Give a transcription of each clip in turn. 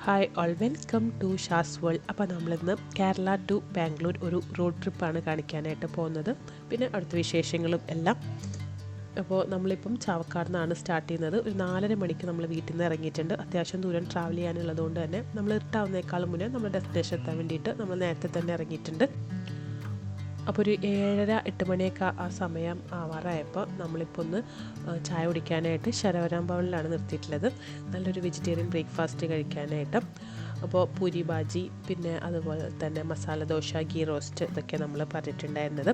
Hi all, welcome to Shaz world. അപ്പോൾ നമ്മളിന്ന് Kerala to Bangalore ഒരു റോഡ് ട്രിപ്പാണ് കാണിക്കാനായിട്ട് പോകുന്നത്. പിന്നെ അടുത്ത വിശേഷങ്ങളും എല്ലാം. അപ്പോൾ നമ്മളിപ്പം ചാവക്കാട് നിന്നാണ് സ്റ്റാർട്ട് ചെയ്യുന്നത്. ഒരു 4:30 മണിക്ക് നമ്മൾ വീട്ടിൽ നിന്ന് ഇറങ്ങിയിട്ടുണ്ട്. അത്യാവശ്യം ദൂരം ട്രാവൽ ചെയ്യാനുള്ളതുകൊണ്ട് തന്നെ നമ്മൾ ഇരുട്ടാവുന്നേക്കാളും മുന്നേ നമ്മൾ ഡെസ്റ്റിനേഷൻ എത്താൻ വേണ്ടിയിട്ട് നമ്മൾ നേരത്തെ തന്നെ ഇറങ്ങിയിട്ടുണ്ട്. അപ്പോൾ ഒരു 7:30-8 മണിയൊക്കെ ആ സമയം ആവാറായപ്പോൾ നമ്മളിപ്പോൾ ഒന്ന് ചായ കുടിക്കാനായിട്ട് ശരവരാംഭവനിലാണ് നിർത്തിയിട്ടുള്ളത്. നല്ലൊരു വെജിറ്റേറിയൻ ബ്രേക്ക്ഫാസ്റ്റ് കഴിക്കാനായിട്ട്. അപ്പോൾ പൂരി ബാജി, പിന്നെ അതുപോലെ തന്നെ മസാല ദോശ, ഗീ റോസ്റ്റ്, ഇതൊക്കെ നമ്മൾ പറഞ്ഞിട്ടുണ്ടായിരുന്നത്.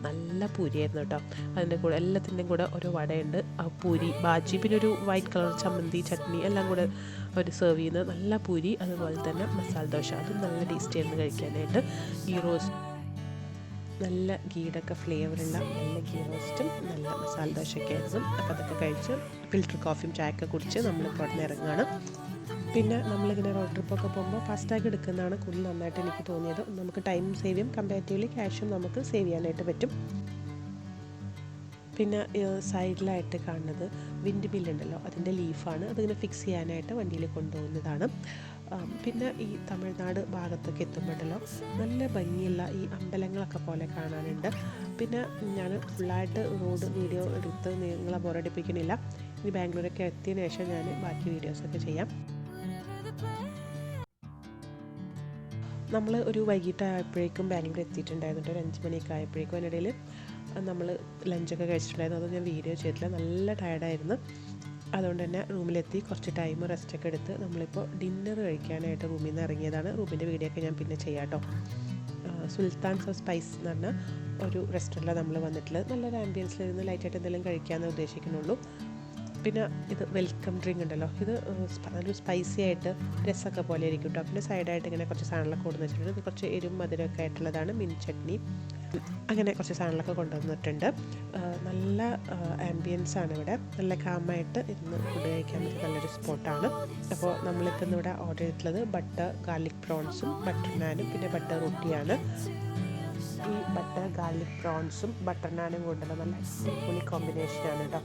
നല്ല പൂരിയായിരുന്നു കേട്ടോ. അതിൻ്റെ കൂടെ എല്ലാത്തിൻ്റെയും കൂടെ ഒരു വടയുണ്ട്, പൂരി ബാജി, പിന്നെ ഒരു വൈറ്റ് കളർ ചമ്മന്തി, ചട്നി എല്ലാം കൂടെ അവർ സെർവ് ചെയ്യുന്നത്. നല്ല പൂരി, അതുപോലെ തന്നെ മസാല ദോശ, അതും നല്ല ടേസ്റ്റ് ആയിരുന്നു കഴിക്കാനായിട്ട്. ഗീ റോസ്റ്റ്, നല്ല ഗീയുടെയൊക്കെ ഫ്ലേവറുള്ള നല്ല ഗീ റോസ്റ്റും നല്ല മസാല ദോശയൊക്കെ ആയിരുന്നു. അപ്പോൾ അതൊക്കെ കഴിച്ച് ഫിൽറ്റർ കോഫിയും ചായയൊക്കെ കുടിച്ച് നമ്മളിപ്പോൾ അവിടെ നിന്ന് ഇറങ്ങുകയാണ്. പിന്നെ നമ്മളിങ്ങനെ റോഡ് ട്രിപ്പൊക്കെ പോകുമ്പോൾ ഫാസ്റ്റാഗ് എടുക്കുന്നതാണ് കൂടുതൽ നന്നായിട്ട് എനിക്ക് തോന്നിയത്. നമുക്ക് ടൈം സേവ് ചെയ്യും, കമ്പാരിറ്റീവ്ലി ക്യാഷും നമുക്ക് സേവ് ചെയ്യാനായിട്ട് പറ്റും. പിന്നെ സൈഡിലായിട്ട് കാണുന്നത് വിൻഡ് മില്ലുണ്ടല്ലോ, അതിൻ്റെ ലീഫാണ്. അതിങ്ങനെ ഫിക്സ് ചെയ്യാനായിട്ട് വണ്ടിയിൽ കൊണ്ടുപോകുന്നതാണ്. പിന്നെ ഈ തമിഴ്നാട് ഭാഗത്തൊക്കെ എത്തുമ്പോഴല്ലോ നല്ല ഭംഗിയുള്ള ഈ അമ്പലങ്ങളൊക്കെ പോലെ കാണാനുണ്ട്. പിന്നെ ഞാൻ ഫുള്ളായിട്ട് റോഡ് വീഡിയോ എടുത്ത് നിങ്ങളെ ബോറടിപ്പിക്കണില്ല. ഈ ബാംഗ്ലൂരൊക്കെ എത്തിയതിന് ശേഷം ഞാൻ ബാക്കി വീഡിയോസൊക്കെ ചെയ്യാം. നമ്മൾ ഒരു വൈകിട്ടായപ്പോഴേക്കും ബാംഗ്ലൂർ എത്തിയിട്ടുണ്ടായിരുന്നു. ഒരു 5 മണിയൊക്കെ ആയപ്പോഴേക്കും. അതിനിടയിൽ നമ്മൾ ലഞ്ചൊക്കെ കഴിച്ചിട്ടുണ്ടായിരുന്നു. അതൊന്നും ഞാൻ വീഡിയോ ചെയ്തിട്ടില്ല, നല്ല ടയർഡായിരുന്നു. അതുകൊണ്ട് തന്നെ റൂമിലെത്തി കുറച്ച് ടൈം റെസ്റ്റൊക്കെ എടുത്ത് നമ്മളിപ്പോൾ ഡിന്നർ കഴിക്കാനായിട്ട് റൂമിൽ നിന്ന് ഇറങ്ങിയതാണ്. റൂമിൻ്റെ വീഡിയോ ഒക്കെ ഞാൻ പിന്നെ ചെയ്യാം കേട്ടോ. സുൽത്താൻസ് ഓഫ് സ്പൈസ് എന്ന് പറഞ്ഞ ഒരു റെസ്റ്റോറൻറ്റിലാണ് നമ്മൾ വന്നിട്ടുള്ളത്. നല്ലൊരു ആംബിയൻസിലിരുന്ന് ലൈറ്റായിട്ട് എന്തെങ്കിലും കഴിക്കാമെന്ന് ഉദ്ദേശിക്കുന്നുള്ളൂ. പിന്നെ ഇത് വെൽക്കം ഡ്രിങ്ക് ഉണ്ടല്ലോ, ഇത് ഒരു സ്പൈസി ആയിട്ട് രസമൊക്കെ പോലെ ഇരിക്കും കേട്ടോ. പിന്നെ സൈഡായിട്ട് ഇങ്ങനെ കുറച്ച് സാധനങ്ങളൊക്കെ കൊണ്ടുവന്ന് വെച്ചിട്ടുണ്ട്. ഇത് കുറച്ച് എരിവും മധുരമൊക്കെ ആയിട്ടുള്ളതാണ്. മിൻറ്റ് ചട്നി, അങ്ങനെ കുറച്ച് സാധനങ്ങളൊക്കെ കൊണ്ടുവന്നിട്ടുണ്ട്. നല്ല ആംബിയൻസ് ആണ് ഇവിടെ. നല്ല കാമായിട്ട് ഇരുന്ന് ഫുഡ് കഴിക്കാൻ പറ്റിയ നല്ലൊരു സ്പോട്ടാണ്. അപ്പോൾ നമ്മളിപ്പോൾ ഇന്നിവിടെ ഓർഡർ ചെയ്തിട്ടുള്ളത് ബട്ടർ ഗാർലിക് പ്രോൺസും ബട്ടർ നാനും പിന്നെ ബട്ടർ റൊട്ടിയാണ്. ഈ ബട്ടർ ഗാർലിക് പ്രോൺസും ബട്ടർ നാനും കൊണ്ടുള്ള നല്ല അടിപൊളി കോമ്പിനേഷനാണ് കേട്ടോ.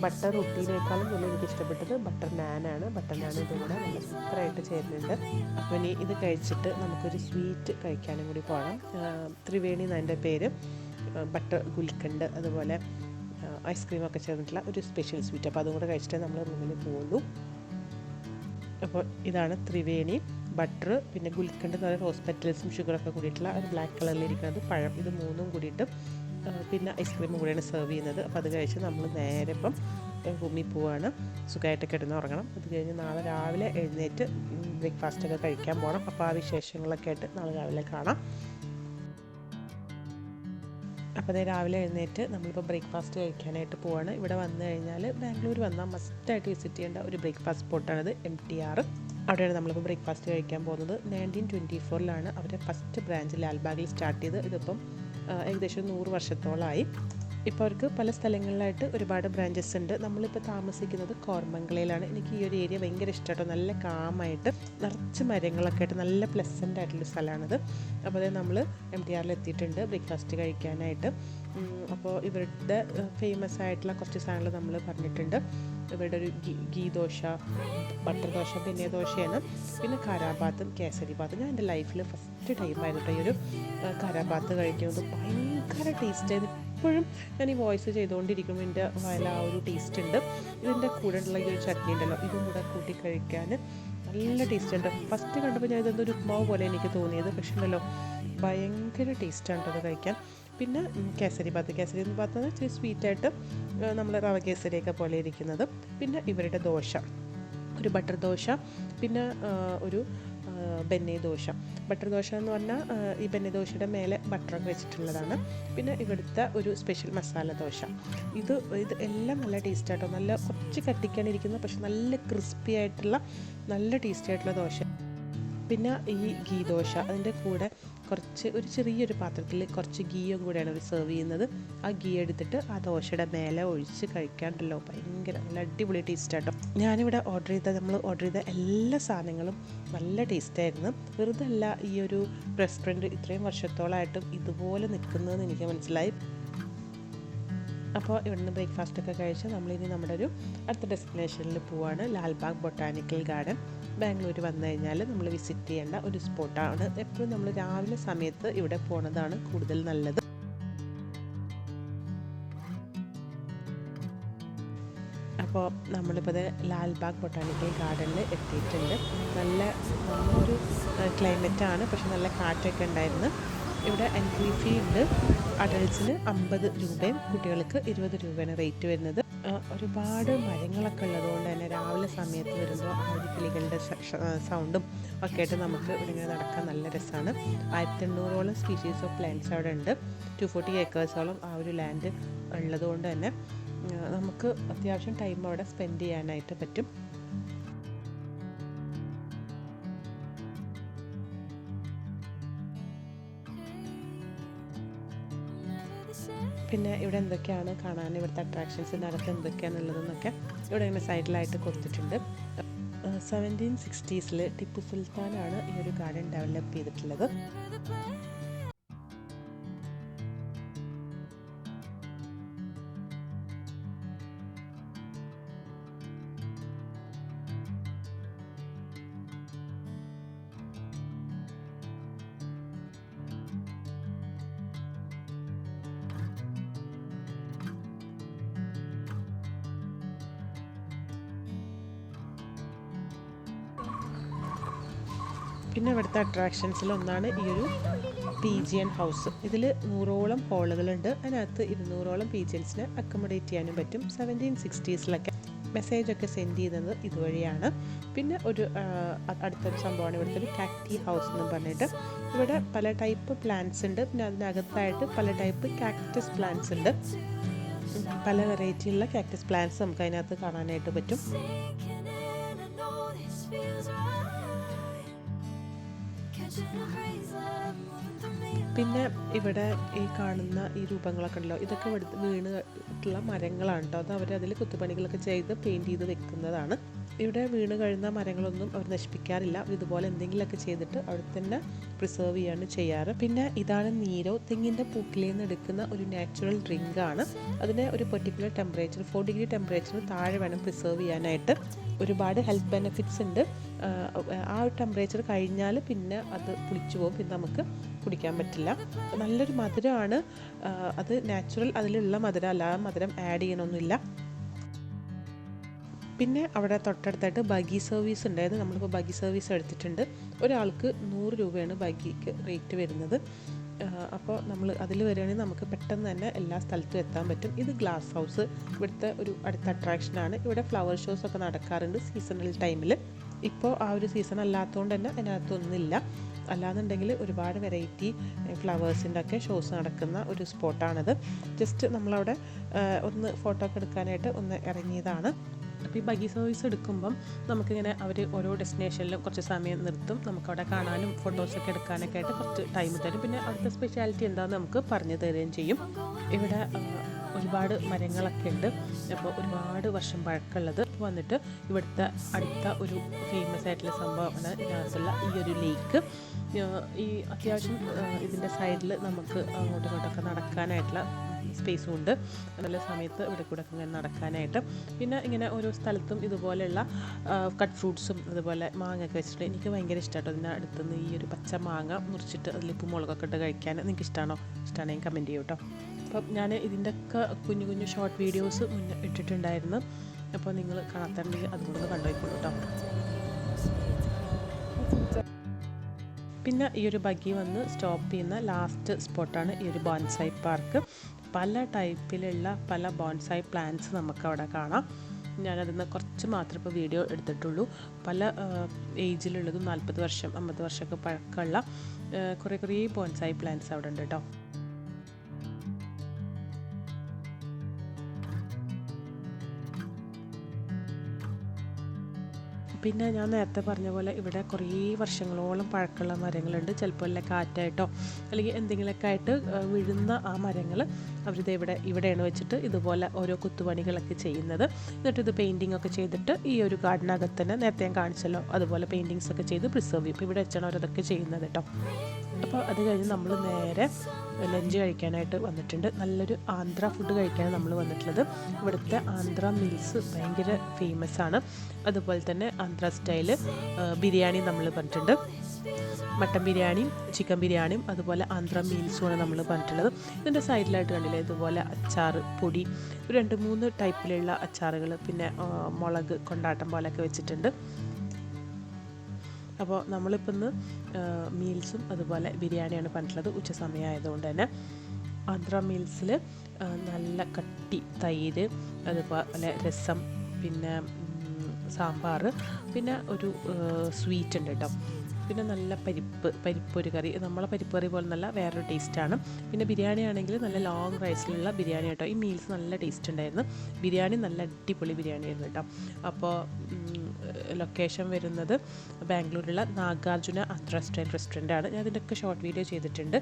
ബട്ടർ റൊട്ടിനേക്കാളും കൂടുതൽ എനിക്ക് ഇഷ്ടപ്പെട്ടത് ബട്ടർ നാനാണ്. ബട്ടർ നാൻ ഇതും കൂടെ നല്ല സൂപ്പറായിട്ട് ചേരുന്നുണ്ട്. അപ്പോൾ ഇനി ഇത് കഴിച്ചിട്ട് നമുക്കൊരു സ്വീറ്റ് കഴിക്കാനും കൂടി പോകണം. ത്രിവേണി എന്നതിൻ്റെ പേര്. ബട്ടർ ഗുൽക്കണ്ട്, അതുപോലെ ഐസ്ക്രീമൊക്കെ ചേർന്നിട്ടുള്ള ഒരു സ്പെഷ്യൽ സ്വീറ്റ്. അപ്പോൾ അതും കൂടെ കഴിച്ചിട്ടേ നമ്മൾ റൂമിൽ പോകുള്ളൂ. അപ്പോൾ ഇതാണ് ത്രിവേണി, ബട്ടർ, പിന്നെ ഗുൽക്കണ്ട് എന്ന് പറയുന്ന റോസ് പെറ്റൽസും ഷുഗറൊക്കെ കൂടിയിട്ടുള്ള ഒരു ബ്ലാക്ക് കളറിലിരിക്കുന്നത് പഴം. ഇത് മൂന്നും കൂടിയിട്ട് പിന്നെ ഐസ്ക്രീമും കൂടിയാണ് സെർവ് ചെയ്യുന്നത്. അപ്പോൾ അത് കഴിച്ച് നമ്മൾ നേരെ ഇപ്പം റൂമിൽ പോവുകയാണ്. സുഖമായിട്ട് കിടന്ന് ഉറങ്ങണം. അത് കഴിഞ്ഞ് നാളെ രാവിലെ എഴുന്നേറ്റ് ബ്രേക്ക്ഫാസ്റ്റൊക്കെ കഴിക്കാൻ പോകണം. അപ്പോൾ ആ വിശേഷങ്ങളൊക്കെ ആയിട്ട് നാളെ രാവിലെ കാണാം. അപ്പോൾ രാവിലെ എഴുന്നേറ്റ് നമ്മളിപ്പോൾ ബ്രേക്ക്ഫാസ്റ്റ് കഴിക്കാനായിട്ട് പോവാണ്. ഇവിടെ വന്നു കഴിഞ്ഞാൽ ബാംഗ്ലൂർ വന്നാൽ മസ്റ്റായിട്ട് വിസിറ്റ് ചെയ്യേണ്ട ഒരു ബ്രേക്ക്ഫാസ്റ്റ് സ്പോട്ടാണിത്, MTR. അവിടെയാണ് നമ്മളിപ്പോൾ ബ്രേക്ക്ഫാസ്റ്റ് കഴിക്കാൻ പോകുന്നത്. 1924 അവരുടെ ഫസ്റ്റ് ബ്രാഞ്ച് ലാൽബാഗിൽ സ്റ്റാർട്ട് ചെയ്ത് ഇതിപ്പം ഏകദേശം 100 വർഷത്തോളമായി. ഇപ്പോൾ അവർക്ക് പല സ്ഥലങ്ങളിലായിട്ട് ഒരുപാട് ബ്രാഞ്ചസ് ഉണ്ട്. നമ്മളിപ്പോൾ താമസിക്കുന്നത് കോർമംഗലയിലാണ്. എനിക്ക് ഈ ഒരു ഏരിയ ഭയങ്കര ഇഷ്ടമായിട്ടോ. നല്ല കാമായിട്ട് നിറച്ച് മരങ്ങളൊക്കെ ആയിട്ട് നല്ല പ്ലസൻ്റ് ആയിട്ടുള്ള സ്ഥലമാണിത്. അപ്പോൾ നമ്മൾ MTR എത്തിയിട്ടുണ്ട് ബ്രേക്ക്ഫാസ്റ്റ് കഴിക്കാനായിട്ട്. അപ്പോൾ ഇവരുടെ ഫേമസ് ആയിട്ടുള്ള കുറച്ച് സാധനങ്ങൾ നമ്മൾ പറഞ്ഞിട്ടുണ്ട്. ഇവരുടെ ഒരു ഗീ ദോശ, ബട്ടർ ദോശ, പിന്നെ ദോശയാണ്. പിന്നെ കാരാബാത്തും കേസരി ബാത്തും. ഞാൻ എൻ്റെ ലൈഫിൽ ഫസ്റ്റ് ടൈമായിരുന്നു കേട്ടോ ഈ ഒരു കാരാബാത്ത് കഴിക്കുന്നത്. ഭയങ്കര ടേസ്റ്റായിരുന്നു. ഇപ്പോഴും ഞാൻ ഈ വോയിസ് ചെയ്തുകൊണ്ടിരിക്കുമ്പോൾ എൻ്റെ വയല ആ ഒരു ടേസ്റ്റ് ഉണ്ട്. ഇതിൻ്റെ കൂടെ ഉള്ള ഈ ഒരു ചട്നി ഉണ്ടല്ലോ, ഇതും കൂടെ കൂട്ടി കഴിക്കാൻ നല്ല ടേസ്റ്റ് ഉണ്ട്. ഫസ്റ്റ് കണ്ടപ്പോൾ ഞാൻ ഇതെന്തൊരു ഉപ്മാവ് പോലെ എനിക്ക് തോന്നിയത്, പക്ഷേ ഉണ്ടല്ലോ ഭയങ്കര ടേസ്റ്റാണ് അത് കഴിക്കാൻ. പിന്നെ കേസരി ബാത്ത് എന്ന് പറഞ്ഞാൽ ഇച്ചിരി സ്വീറ്റായിട്ട് നമ്മൾ റവ കേസരിയൊക്കെ പോലെ ഇരിക്കുന്നത്. പിന്നെ ഇവരുടെ ദോശ, ഒരു ബട്ടർ ദോശ, പിന്നെ ഒരു ബെന്നെ ദോശ. ബട്ടർ ദോശ എന്ന് പറഞ്ഞാൽ ഈ ബെന്നെ ദോശയുടെ മേലെ ബട്ടറൊക്കെ വെച്ചിട്ടുള്ളതാണ്. പിന്നെ ഇവിടുത്തെ ഒരു സ്പെഷ്യൽ മസാല ദോശ. ഇത് എല്ലാം നല്ല ടേസ്റ്റായിട്ടോ. നല്ല കുറച്ച് കട്ടിക്കാണ് ഇരിക്കുന്നത്, പക്ഷെ നല്ല ക്രിസ്പി ആയിട്ടുള്ള നല്ല ടേസ്റ്റി ആയിട്ടുള്ള ദോശ. പിന്നെ ഈ ഗീ ദോശ, അതിൻ്റെ കൂടെ ഒരു ചെറിയൊരു പാത്രത്തിൽ കുറച്ച് ഗീയും കൂടെയാണ് അവർ സെർവ് ചെയ്യുന്നത്. ആ ഗീ എടുത്തിട്ട് ആ ദോശയുടെ മേലെ ഒഴിച്ച് കഴിക്കാണ്ടല്ലോ ഭയങ്കര നല്ല അടിപൊളി ടേസ്റ്റാട്ടോ. ഞാനിവിടെ നമ്മൾ ഓർഡർ ചെയ്ത എല്ലാ സാധനങ്ങളും നല്ല ടേസ്റ്റായിരുന്നു. വെറുതെ അല്ല ഈ ഒരു റെസ്റ്റോറൻറ്റ് ഇത്രയും വർഷത്തോളമായിട്ടും ഇതുപോലെ നിൽക്കുന്നതെന്ന് എനിക്ക് മനസ്സിലായി. അപ്പോൾ ഇവിടുന്ന് ബ്രേക്ക്ഫാസ്റ്റൊക്കെ കഴിച്ച് നമ്മളിനി നമ്മുടെ ഒരു അടുത്ത ഡെസ്റ്റിനേഷനിൽ പോവാണ്. Lalbagh botanical garden. ബാംഗ്ലൂർ വന്നു കഴിഞ്ഞാൽ നമ്മൾ വിസിറ്റ് ചെയ്യേണ്ട ഒരു സ്പോട്ടാണ്. എപ്പോഴും നമ്മൾ രാവിലെ സമയത്ത് ഇവിടെ പോകുന്നതാണ് കൂടുതൽ നല്ലത്. അപ്പോൾ നമ്മളിപ്പോൾ ലാൽബാഗ് ബൊട്ടാണിക്കൽ ഗാർഡനിൽ എത്തിയിട്ടുണ്ട്. നല്ലൊരു ക്ലൈമറ്റാണ്, പക്ഷെ നല്ല കാറ്റൊക്കെ ഉണ്ടായിരുന്നു. ഇവിടെ എൻട്രി ഫീ ഉണ്ട്. അഡൾട്ട്സിന് 50 രൂപയും കുട്ടികൾക്ക് 20 രൂപയാണ് റേറ്റ് വരുന്നത്. ഒരുപാട് മരങ്ങളൊക്കെ ഉള്ളതുകൊണ്ട് തന്നെ രാവിലെ സമയത്ത് വരുമ്പോൾ ആ ഒരു കിളികളുടെ സൗണ്ടും ഒക്കെ ആയിട്ട് നമുക്ക് ഇവിടെ ഇങ്ങനെ നടക്കാൻ നല്ല രസമാണ്. 1800ഓളം സ്പീഷീസ് ഓഫ് പ്ലാന്റ്സ് അവിടെ ഉണ്ട്. 240 ഏക്കേഴ്സോളം ആ ഒരു ലാൻഡ് ഉള്ളതുകൊണ്ട് തന്നെ നമുക്ക് അത്യാവശ്യം ടൈം അവിടെ സ്പെൻഡ് ചെയ്യാനായിട്ട് പറ്റും. പിന്നെ ഇവിടെ എന്തൊക്കെയാണ് കാണാൻ, ഇവിടുത്തെ അട്രാക്ഷൻസ് നടത്ത് എന്തൊക്കെയാണുള്ളതെന്നൊക്കെ ഇവിടെ ഇങ്ങനെ സൈഡിലായിട്ട് കൊടുത്തിട്ടുണ്ട്. 1760s ടിപ്പു സുൽത്താനാണ് ഈ ഒരു ഗാർഡൻ ഡെവലപ്പ് ചെയ്തിട്ടുള്ളത്. പിന്നെ ഇവിടുത്തെ അട്രാക്ഷൻസിൽ ഒന്നാണ് ഈ ഒരു പീജിയൻ ഹൗസ്. ഇതിൽ 100ഓളം ഹോളുകളുണ്ട്. അതിനകത്ത് 200ഓളം പീജിയൻസിനെ അക്കോമഡേറ്റ് ചെയ്യാനും പറ്റും. 1760s മെസ്സേജൊക്കെ സെൻഡ് ചെയ്യുന്നത് ഇതുവഴിയാണ്. പിന്നെ അടുത്തൊരു സംഭവമാണ് ഇവിടുത്തെ ഒരു കാക്ടി ഹൗസ് എന്ന് പറഞ്ഞിട്ട്. ഇവിടെ പല ടൈപ്പ് പ്ലാന്റ്സ് ഉണ്ട്. പിന്നെ അതിനകത്തായിട്ട് പല ടൈപ്പ് കാക്ടസ് പ്ലാന്റ്സ് ഉണ്ട്. പല വെറൈറ്റിയുള്ള കാക്ടസ് പ്ലാന്റ്സ് നമുക്ക് അതിനകത്ത് കാണാനായിട്ട് പറ്റും. പിന്നെ ഇവിടെ ഈ കാണുന്ന ഈ രൂപങ്ങളൊക്കെ ഉണ്ടല്ലോ, ഇതൊക്കെ വീണിട്ടുള്ള മരങ്ങളാണ് കേട്ടോ. അത് അവരതിൽ കുത്തുപണികളൊക്കെ ചെയ്ത് പെയിൻറ് ചെയ്ത് വെക്കുന്നതാണ്. ഇവിടെ വീണ് കഴിയുന്ന മരങ്ങളൊന്നും അവർ നശിപ്പിക്കാറില്ല. ഇതുപോലെ എന്തെങ്കിലുമൊക്കെ ചെയ്തിട്ട് അവിടെ തന്നെ പ്രിസർവ് ചെയ്യാണ് ചെയ്യാറ്. പിന്നെ ഇതാണ് നീരോ, തെങ്ങിൻ്റെ പൂക്കിൽ നിന്ന് എടുക്കുന്ന ഒരു നാച്ചുറൽ ഡ്രിങ്ക് ആണ്. അതിന് ഒരു പെർട്ടിക്കുലർ ടെമ്പറേച്ചർ 4 ഡിഗ്രി ടെമ്പറേച്ചറിന് താഴെ വേണം പ്രിസർവ് ചെയ്യാനായിട്ട്. ഒരുപാട് ഹെൽത്ത് ബെനിഫിറ്റ്സ് ഉണ്ട്. ആ ഒരു ടെമ്പറേച്ചർ കഴിഞ്ഞാൽ പിന്നെ അത് പുളിച്ചു പോകും, പിന്നെ നമുക്ക് കുടിക്കാൻ പറ്റില്ല. നല്ലൊരു മധുരമാണ്. അത് നാച്ചുറൽ, അതിലുള്ള മധുരം അല്ല, ആ മധുരം ആഡ് ചെയ്യണമൊന്നുമില്ല. പിന്നെ അവിടെ തൊട്ടടുത്തായിട്ട് ബഗ്ഗി സർവീസ് ഉണ്ടായത്. നമ്മളിപ്പോൾ ബഗ്ഗി സർവീസ് എടുത്തിട്ടുണ്ട്. ഒരാൾക്ക് 100 രൂപയാണ് ബഗ്ഗിക്ക് റേറ്റ് വരുന്നത്. അപ്പോൾ നമ്മൾ അതിൽ വരികയാണെങ്കിൽ നമുക്ക് പെട്ടെന്ന് തന്നെ എല്ലാ സ്ഥലത്തും എത്താൻ പറ്റും. ഇത് ഗ്ലാസ് ഹൗസ് ഇവിടുത്തെ ഒരു അടുത്ത അട്രാക്ഷനാണ്. ഇവിടെ ഫ്ലവർ ഷോസ് ഒക്കെ നടക്കാറുണ്ട് സീസണൽ ടൈമിൽ. ഇപ്പോൾ ആ ഒരു സീസൺ അല്ലാത്തതുകൊണ്ട് തന്നെ അതിനകത്തൊന്നുമില്ല. അല്ലാന്നുണ്ടെങ്കിൽ ഒരുപാട് വെറൈറ്റി ഫ്ലവേഴ്സിൻ്റെ ഒക്കെ ഷോസ് നടക്കുന്ന ഒരു സ്പോട്ടാണിത്. ജസ്റ്റ് നമ്മളവിടെ ഒന്ന് ഫോട്ടോ ഒക്കെ എടുക്കാനായിട്ട് ഒന്ന് ഇറങ്ങിയതാണ്. അപ്പോൾ ഈ ബഗ്ഗി സർവീസ് എടുക്കുമ്പം നമുക്കിങ്ങനെ അവർ ഓരോ ഡെസ്റ്റിനേഷനിലും കുറച്ച് സമയം നിർത്തും. നമുക്കവിടെ കാണാനും ഫോട്ടോസൊക്കെ എടുക്കാനൊക്കെ ആയിട്ട് കുറച്ച് ടൈം തരും. പിന്നെ അവിടുത്തെ സ്പെഷ്യാലിറ്റി എന്താണെന്ന് നമുക്ക് പറഞ്ഞു തരികയും ചെയ്യും. ഇവിടെ ഒരുപാട് മരങ്ങളൊക്കെ ഉണ്ട്. അപ്പോൾ ഒരുപാട് വർഷം പഴക്കമുള്ളത്. വന്നിട്ട് ഇവിടുത്തെ അടുത്ത ഒരു ഫേമസ് ആയിട്ടുള്ള സംഭവമാണ് ഇതിനകത്തുള്ള ഈ ഒരു ലേക്ക്. ഈ അത്യാവശ്യം ഇതിൻ്റെ സൈഡിൽ നമുക്ക് അങ്ങോട്ടും ഇങ്ങോട്ടൊക്കെ നടക്കാനായിട്ടുള്ള സ്പേസും ഉണ്ട്. നല്ല സമയത്ത് ഇവിടെ കൂടെ ഇങ്ങനെ നടക്കാനായിട്ട്. പിന്നെ ഇങ്ങനെ ഓരോ സ്ഥലത്തും ഇതുപോലെയുള്ള കട്ട് ഫ്രൂട്ട്സും അതുപോലെ മാങ്ങയൊക്കെ വെച്ചിട്ട് എനിക്ക് ഭയങ്കര ഇഷ്ടമായിട്ടോ. അതിൻ്റെ അടുത്തുനിന്ന് ഈ ഒരു പച്ച മാങ്ങ മുറിച്ചിട്ട് അതിൽ ഉപ്പും മുളകൊക്കെ ഇട്ട് കഴിക്കാൻ നിങ്ങൾക്ക് ഇഷ്ടമാണോ? ഇഷ്ടമാണെങ്കിൽ കമൻറ്റ് ചെയ്യൂ കേട്ടോ. അപ്പം ഞാൻ ഇതിൻ്റെയൊക്കെ കുഞ്ഞു കുഞ്ഞു ഷോർട്ട് വീഡിയോസ് മുന്നേ ഇട്ടിട്ടുണ്ടായിരുന്നു. അപ്പോൾ നിങ്ങൾ കാണാത്തുണ്ടെങ്കിൽ അതുകൊണ്ട് കണ്ടുപോയിക്കോളൂ കേട്ടോ. പിന്നെ ഈ ഒരു ബഗ്ഗി വന്ന് സ്റ്റോപ്പ് ചെയ്യുന്ന ലാസ്റ്റ് സ്പോട്ടാണ് ഈ ഒരു ബോൺസായി പാർക്ക്. പല ടൈപ്പിലുള്ള പല ബോൺസായി പ്ലാന്റ്സ് നമുക്ക് അവിടെ കാണാം. ഞാനതിൽ നിന്ന് കുറച്ച് മാത്രമേ ഇപ്പോൾ വീഡിയോ എടുത്തിട്ടുള്ളൂ. പല ഏജിലുള്ളതും 40 വർഷം 50 വർഷമൊക്കെ പഴക്കമുള്ള കുറേ ബോൺസായി പ്ലാന്റ്സ് അവിടെ ഉണ്ട് കേട്ടോ. പിന്നെ ഞാൻ നേരത്തെ പറഞ്ഞ പോലെ ഇവിടെ കുറേ വർഷങ്ങളോളം പഴക്കമുള്ള മരങ്ങളുണ്ട്. ചിലപ്പോൾ അല്ല കാറ്റായിട്ടോ അല്ലെങ്കിൽ എന്തെങ്കിലുമൊക്കെ ആയിട്ട് വീഴുന്ന ആ മരങ്ങൾ ഇവിടെയാണ് വെച്ചിട്ട് ഇതുപോലെ ഓരോ കുത്തുപണികളൊക്കെ ചെയ്യുന്നത്. എന്നിട്ട് ഇത് പെയിൻറ്റിംഗ് ഒക്കെ ചെയ്തിട്ട് ഈ ഒരു ഗാർഡനകത്ത് തന്നെ നേരത്തെ ഞാൻ കാണിച്ചല്ലോ അതുപോലെ പെയിൻറ്റിങ്സ് ഒക്കെ ചെയ്ത് പ്രിസർവ് ചെയ്യും. ഇപ്പോൾ ഇവിടെ വെച്ചാണ് അവരതൊക്കെ ചെയ്യുന്നത് കേട്ടോ. അപ്പോൾ അത് കഴിഞ്ഞ് നമ്മൾ നേരെ ലഞ്ച് കഴിക്കാനായിട്ട് വന്നിട്ടുണ്ട്. നല്ലൊരു ആന്ധ്ര ഫുഡ് കഴിക്കാനാണ് നമ്മൾ വന്നിട്ടുള്ളത്. ഇവിടുത്തെ ആന്ധ്ര മീൽസ് ഭയങ്കര ഫേമസ് ആണ്. അതുപോലെ തന്നെ ആന്ധ്ര സ്റ്റൈല് ബിരിയാണി നമ്മൾ പറഞ്ഞിട്ടുണ്ട്. മട്ടൻ ബിരിയാണിയും ചിക്കൻ ബിരിയാണിയും അതുപോലെ ആന്ധ്ര മീൽസുമാണ് നമ്മൾ പറഞ്ഞിട്ടുള്ളത്. ഇതിൻ്റെ സൈഡിലായിട്ട് കണ്ടില്ലേ ഇതുപോലെ അച്ചാർ പൊടി 2-3 ടൈപ്പിലുള്ള അച്ചാറുകൾ, പിന്നെ മുളക് കൊണ്ടാട്ടം പോലെയൊക്കെ വെച്ചിട്ടുണ്ട്. അപ്പോൾ നമ്മളിപ്പോൾ ഇന്ന് മീൽസും അതുപോലെ ബിരിയാണിയാണ് പറഞ്ഞിട്ടുള്ളത്. ഉച്ച സമയമായതുകൊണ്ട് തന്നെ ആന്ധ്ര മീൽസിൽ നല്ല കട്ടി തൈര്, അതുപോലെ രസം, പിന്നെ സാമ്പാർ, പിന്നെ ഒരു സ്വീറ്റ് ഉണ്ട് കേട്ടോ. പിന്നെ നല്ല പരിപ്പൊരു കറി, നമ്മളെ പരിപ്പ് കറി പോലെ നല്ല വേറൊരു ടേസ്റ്റാണ്. പിന്നെ ബിരിയാണി ആണെങ്കിൽ നല്ല ലോങ് റൈസിലുള്ള ബിരിയാണി കേട്ടോ. ഈ മീൽസ് നല്ല ടേസ്റ്റ് ഉണ്ടായിരുന്നു. ബിരിയാണി നല്ല അടിപൊളി ബിരിയാണി ആയിരുന്നു കേട്ടോ. അപ്പോൾ ലൊക്കേഷൻ വരുന്നത് ബാംഗ്ലൂരിലുള്ള നാഗാർജുന ആന്ധ്ര സ്റ്റൈൽ റെസ്റ്റോറൻ്റാണ്. ഞാൻ ഇതിൻ്റെയൊക്കെ ഷോർട്ട് വീഡിയോ ചെയ്തിട്ടുണ്ട്.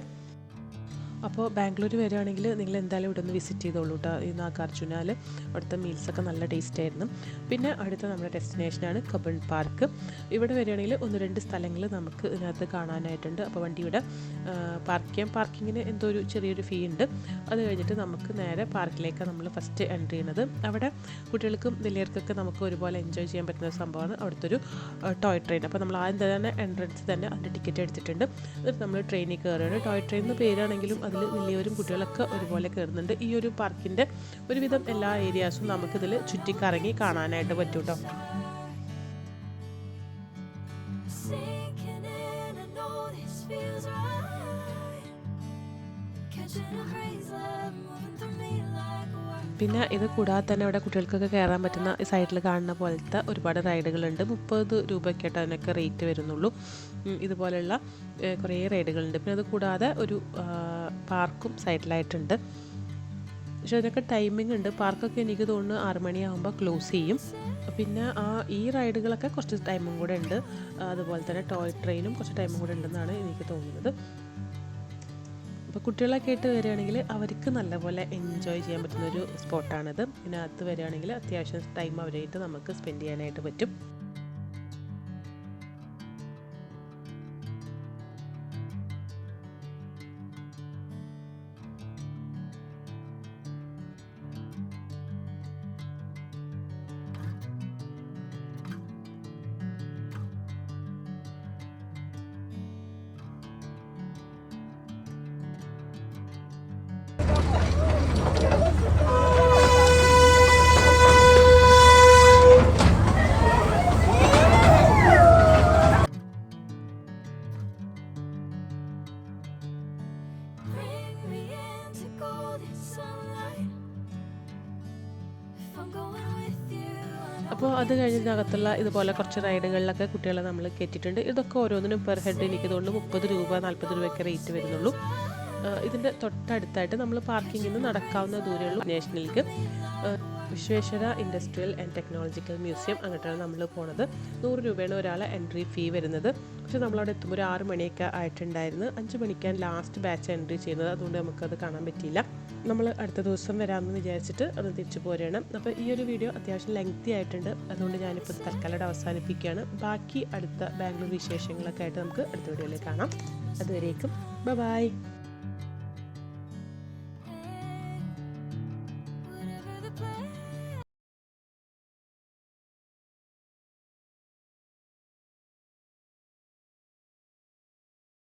അപ്പോൾ ബാംഗ്ലൂർ വരികയാണെങ്കിൽ നിങ്ങൾ എന്തായാലും ഇവിടെ ഒന്ന് വിസിറ്റ് ചെയ്തോളൂ കേട്ടോ. ഈ നാഗാർജുനയിൽ അവിടുത്തെ മീൽസൊക്കെ നല്ല ടേസ്റ്റ് ആയിരുന്നു. പിന്നെ അടുത്ത നമ്മുടെ ഡെസ്റ്റിനേഷനാണ് കബൺ പാർക്ക്. ഇവിടെ വരികയാണെങ്കിൽ 1-2 സ്ഥലങ്ങൾ നമുക്ക് ഇതിനകത്ത് കാണാനായിട്ടുണ്ട്. അപ്പോൾ വണ്ടി ഇവിടെ പാർക്കിങ്ങിന് എന്തോ ഒരു ചെറിയൊരു ഫീ ഉണ്ട്. അത് കഴിഞ്ഞിട്ട് നമുക്ക് നേരെ പാർക്കിലേക്ക് നമ്മൾ ഫസ്റ്റ് എൻട്രി ചെയ്യുന്നത്. അവിടെ കുട്ടികൾക്കും വലിയവർക്കൊക്കെ നമുക്ക് ഒരുപോലെ എൻജോയ് ചെയ്യാൻ പറ്റുന്ന സംഭവമാണ് അവിടുത്തെ ഒരു ടോയ് ട്രെയിൻ. അപ്പോൾ നമ്മൾ ആദ്യം തന്നെ എൻട്രൻസ് തന്നെ അതിൻ്റെ ടിക്കറ്റ് എടുത്തിട്ടുണ്ട്. എന്നിട്ട് നമ്മൾ ട്രെയിനിൽ കയറുകയാണ്. ടോയ് ട്രെയിൻ എന്ന് പേരാണെങ്കിലും അതിൽ വലിയവരും കുട്ടികളൊക്കെ ഒരുപോലെ കയറുന്നുണ്ട്. ഈ ഒരു പാർക്കിൻ്റെ ഒരുവിധം എല്ലാ ഏരിയാസും നമുക്കിതിൽ ചുറ്റിക്കറങ്ങി കാണാനായിട്ട് പറ്റും കേട്ടോ. പിന്നെ ഇത് കൂടാതെ തന്നെ ഇവിടെ കുട്ടികൾക്കൊക്കെ കയറാൻ പറ്റുന്ന സൈഡിൽ കാണുന്ന പോലത്തെ ഒരുപാട് റൈഡുകളുണ്ട്. 30 രൂപയ്ക്ക് ആയിട്ട് അതിനൊക്കെ റേറ്റ് വരുന്നുള്ളൂ. ഇതുപോലെയുള്ള കുറേ റൈഡുകളുണ്ട്. പിന്നെ അത് കൂടാതെ ഒരു പാർക്കും സൈഡിലായിട്ടുണ്ട്. പക്ഷെ അതിനൊക്കെ ടൈമിംഗ് ഉണ്ട്. പാർക്കൊക്കെ എനിക്ക് തോന്നുന്നു 6 മണിയാകുമ്പോൾ ക്ലോസ് ചെയ്യും. പിന്നെ ഈ റൈഡുകളൊക്കെ കുറച്ച് ടൈമും കൂടെ ഉണ്ട്. അതുപോലെ തന്നെ ടോയ് ട്രെയിനും കുറച്ച് ടൈമും കൂടെ ഉണ്ടെന്നാണ് എനിക്ക് തോന്നുന്നത്. അപ്പോൾ കുട്ടികളൊക്കെ ആയിട്ട് വരികയാണെങ്കിൽ അവർക്ക് നല്ലപോലെ എൻജോയ് ചെയ്യാൻ പറ്റുന്നൊരു സ്പോട്ടാണിത്. ഇതിനകത്ത് വരികയാണെങ്കിൽ അത്യാവശ്യം ടൈം അവരായിട്ട് നമുക്ക് സ്പെൻഡ് ചെയ്യാനായിട്ട് പറ്റും. അപ്പോൾ അത് കഴിഞ്ഞതിനകത്തുള്ള ഇതുപോലെ കുറച്ച് റൈഡുകളിലൊക്കെ കുട്ടികളെ നമ്മൾ കയറ്റിയിട്ടുണ്ട്. ഇതൊക്കെ ഓരോന്നിനും പെർ ഹെഡ് എനിക്ക് തോന്നുന്നു 30 രൂപ 40 രൂപയൊക്കെ റേറ്റ് വരുന്നുള്ളൂ. ഇതിൻ്റെ തൊട്ടടുത്തായിട്ട് നമ്മൾ പാർക്കിങ്ങിൽ നിന്ന് നടക്കാവുന്ന ദൂരമുള്ള നാഷണലിലേക്ക് Visvesvara industrial and technological museum അങ്ങോട്ടാണ് നമ്മൾ പോണത്. 100 രൂപയാണ് ഒരാളെ എൻട്രി ഫീ വരുന്നത്. പക്ഷെ നമ്മളവിടെ എത്തുമ്പോൾ ഒരു 6 മണിയൊക്കെ ആയിട്ടുണ്ടായിരുന്നു. 5 മണിക്കാണ് ലാസ്റ്റ് ബാച്ച് എൻട്രി ചെയ്യുന്നത്. അതുകൊണ്ട് നമുക്കത് കാണാൻ പറ്റിയില്ല. നമ്മൾ അടുത്ത ദിവസം വരാമെന്ന് വിചാരിച്ചിട്ട് അത് തിരിച്ചു പോരുകയാണ്. അപ്പോൾ ഈ ഒരു വീഡിയോ അത്യാവശ്യം ലെങ്തി ആയിട്ടുണ്ട്. അതുകൊണ്ട് ഞാനിപ്പോൾ തൽക്കാലം അവസാനിപ്പിക്കുകയാണ്. ബാക്കി അടുത്ത ബാംഗ്ലൂർ വിശേഷങ്ങളൊക്കെ ആയിട്ട് നമുക്ക് അടുത്ത വീഡിയോയിൽ കാണാം. അതുവരേക്കും ബൈ.